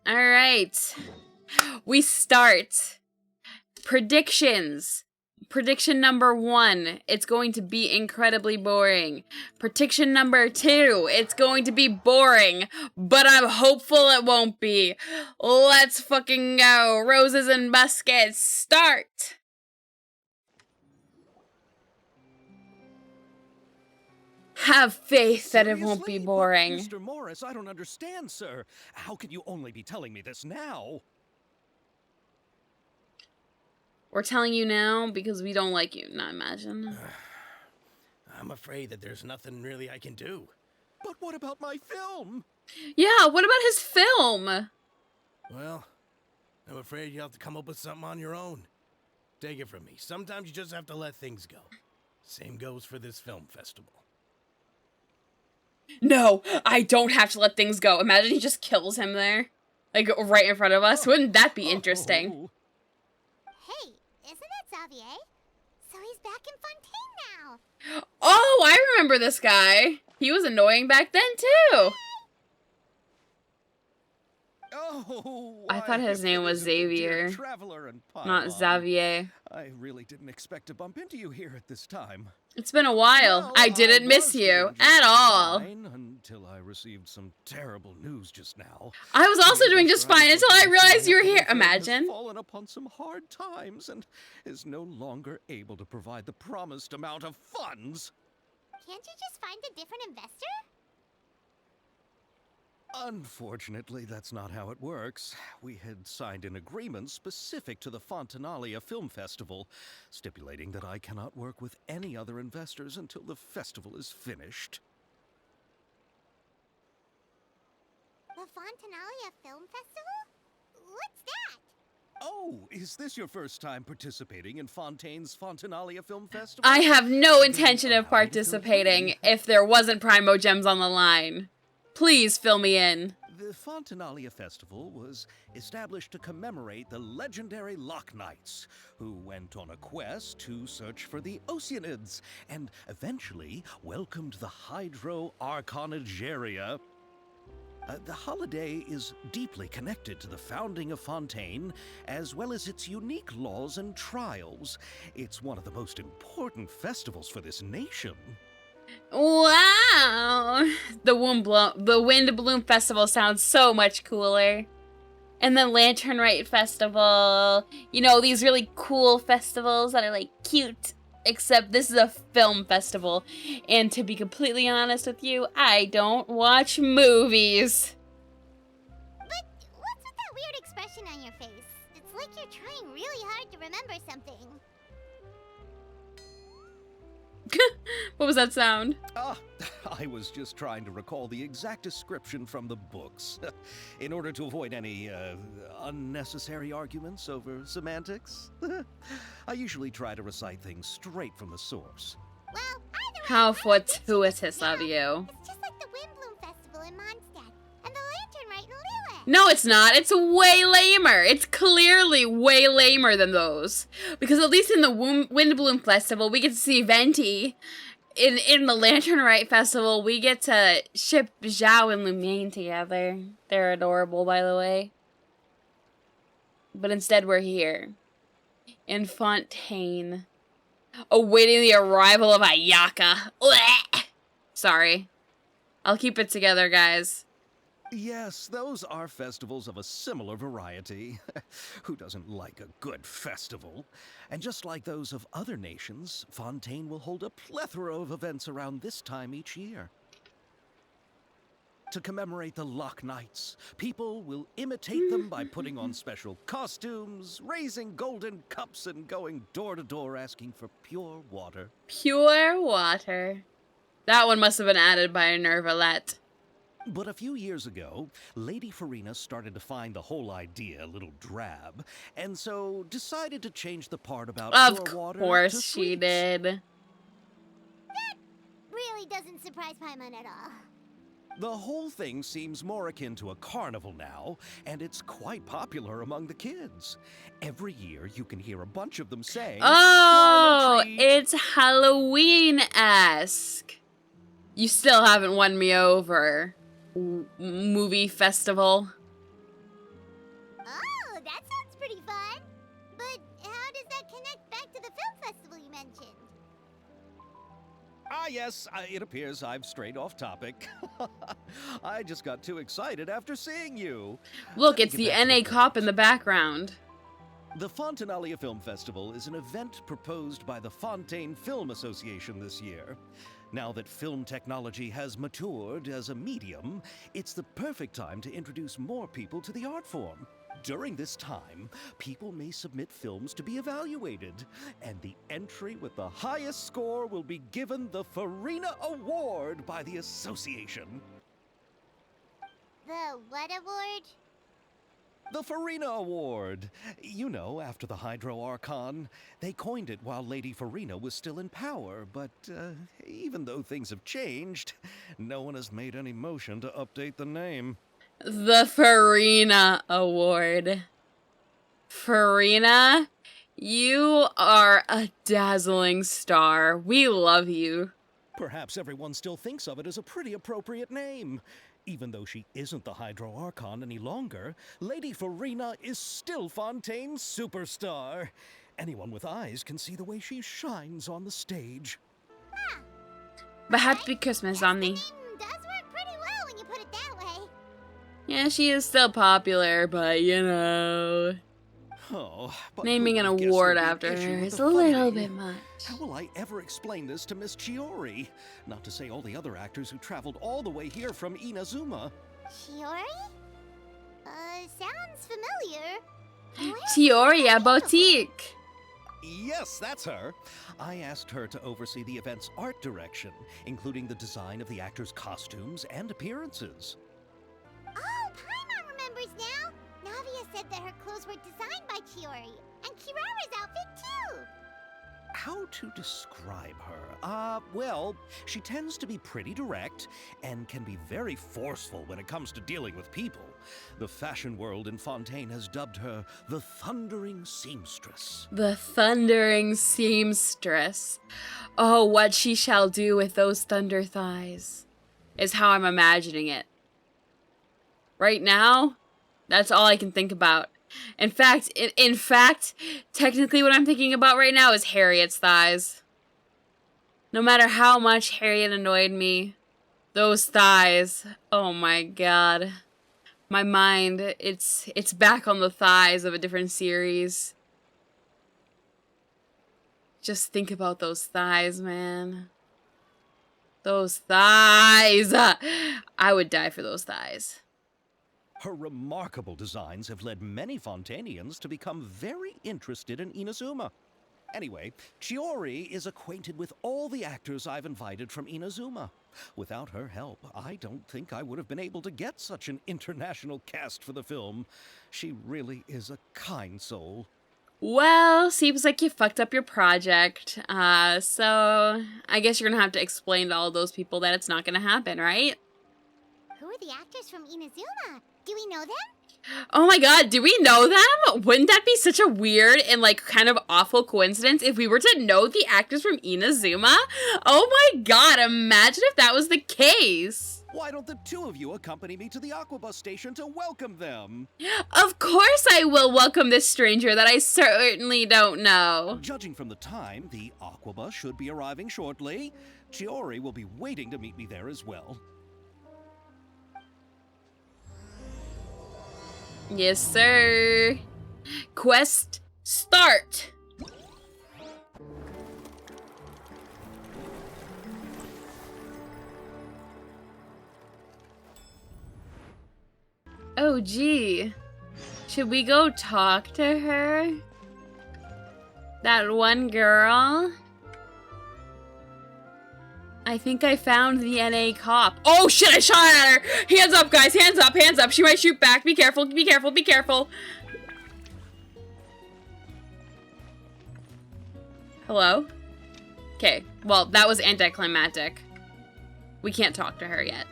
All right. We start. Predictions. Prediction number 1, it's going to be incredibly boring. Prediction number 2, it's going to be boring, but I'm hopeful it won't be. Let's fucking go. Roses and Muskets, start! Have faith that it won't be boring. Mr. Morris, I don't understand, sir. How can you only be telling me this now? We're telling you now because we don't like you. Not imagine. I'm afraid that there's nothing really I can do. But what about my film? Yeah, what about his film? Well, I'm afraid you have to come up with something on your own. Take it from me. Sometimes you just have to let things go. Same goes for this film festival. No, I don't have to let things go. Imagine he just kills him there. Like, right in front of us. Wouldn't that be interesting? Hey, isn't that Xavier? So he's back in Fontaine now. Oh, I remember this guy. He was annoying back then, too. Oh, I thought his name was Xavier, not Xavier. I really didn't expect to bump into you here at this time. It's been a while. Well, I didn't miss you at all. Until I received some terrible news just now. I was also doing just fine until I realized you were here. Imagine. Fallen upon some hard times and is no longer able to provide the promised amount of funds. Can't you just find a different investor? Unfortunately, that's not how it works. We had signed an agreement specific to the Fontanalia Film Festival, stipulating that I cannot work with any other investors until the festival is finished. The Fontanalia Film Festival? What's that? Oh, is this your first time participating in Fontaine's Fontanalia Film Festival? I have no intention of participating if there wasn't Primo Gems on the line. Please fill me in. The Fontanalia Festival was established to commemorate the legendary Loch Knights, who went on a quest to search for the Oceanids, and eventually welcomed the Hydro Arconageria. The holiday is deeply connected to the founding of Fontaine, as well as its unique laws and trials. It's one of the most important festivals for this nation. Wow! The Wind Bloom Festival sounds so much cooler. And then Lantern Rite Festival. You know, these really cool festivals that are like cute. Except this is a film festival. And to be completely honest with you, I don't watch movies. But what's with that weird expression on your face? It's like you're trying really hard to remember something. What was that sound? I was just trying to recall the exact description from the books, in order to avoid any unnecessary arguments over semantics. I usually try to recite things straight from the source. Well, either way, How I'm fortuitous of you. It's just like the Windbloom Festival in Mondstadt, and the Lantern Rite in Lilith. No, it's not. It's way lamer. It's clearly way lamer than those. Because at least in the Windbloom Festival, we get to see Venti. In the Lantern Rite Festival, we get to ship Zhao and Lumiere together. They're adorable, by the way. But instead, we're here. In Fontaine. Awaiting the arrival of Ayaka. Blech! Sorry. I'll keep it together, guys. Yes, those are festivals of a similar variety. Who doesn't like a good festival? And just like those of other nations, Fontaine will hold a plethora of events around this time each year. To commemorate the Loch Knights, people will imitate them by putting on special costumes, raising golden cups, and going door to door asking for pure water. Pure water. That one must have been added by a Nervalette. But a few years ago, Lady Farina started to find the whole idea a little drab, and so decided to change the part about pure water to Of course she sweets. did. That really doesn't surprise Paimon at all. The whole thing seems more akin to a carnival now, and it's quite popular among the kids. Every year, you can hear a bunch of them saying, Oh, "Trick or treat." it's Halloween-esque. You still haven't won me over, movie festival. Yes, it appears I've strayed off topic. I just got too excited after seeing you. Look, Let me it's get the back to NA cop in the background. The Fontanalia Film Festival is an event proposed by the Fontaine Film Association this year. Now that film technology has matured as a medium, it's the perfect time to introduce more people to the art form. During this time, people may submit films to be evaluated, and the entry with the highest score will be given the Farina Award by the association. The what award? The Farina Award. You know, after the Hydro Archon. They coined it while Lady Farina was still in power, but even though things have changed, no one has made any motion to update the name. The Farina Award. Farina, you are a dazzling star. We love you. Perhaps everyone still thinks of it as a pretty appropriate name. Even though she isn't the Hydro Archon any longer, Lady Farina is still Fontaine's superstar. Anyone with eyes can see the way she shines on the stage. Huh. But happy Christmas, Omni. The name does work pretty well when you put it that way. Yeah, she is still popular, but you know. Oh, but Naming an who would guess award there'd be after an issue her with is the a little funding? bit much. How will I ever explain this to Miss Chiori? Not to say all the other actors who traveled all the way here from Inazuma. Chiori? Sounds familiar. Where's Teoria that Boutique. Yes, that's her. I asked her to oversee the event's art direction, including the design of the actors' costumes and appearances. Oh, Paimon remembers now. Navia said that her clothes were designed by Chiori, and Kirara's outfit too. How to describe her? Well, she tends to be pretty direct and can be very forceful when it comes to dealing with people. The fashion world in Fontaine has dubbed her the Thundering Seamstress. The Thundering Seamstress. Oh, what she shall do with those thunder thighs is how I'm imagining it. Right now, that's all I can think about. In fact, technically what I'm thinking about right now is Harriet's thighs. No matter how much Harriet annoyed me, those thighs, oh my god. My mind, it's back on the thighs of a different series. Just think about those thighs, man. Those thighs! I would die for those thighs. Her remarkable designs have led many Fontainians to become very interested in Inazuma. Anyway, Chiori is acquainted with all the actors I've invited from Inazuma. Without her help, I don't think I would have been able to get such an international cast for the film. She really is a kind soul. Well, seems like you fucked up your project. So I guess you're gonna have to explain to all those people that it's not gonna happen, right? Who are the actors from Inazuma? Do we know them? Oh my god, do we know them? Wouldn't that be such a weird and like kind of awful coincidence if we were to know the actors from Inazuma? Oh my god, imagine if that was the case. Why don't the two of you accompany me to the Aquabus station to welcome them? Of course I will welcome this stranger that I certainly don't know. Judging from the time, the Aquabus should be arriving shortly. Chiori will be waiting to meet me there as well. Yes, sir. Quest start. Oh, gee. Should we go talk to her? That one girl? I think I found the NA cop. Oh shit, I shot at her! Hands up, guys, hands up, hands up. She might shoot back. Be careful, be careful, be careful. Hello? Okay, well, that was anticlimactic. We can't talk to her yet.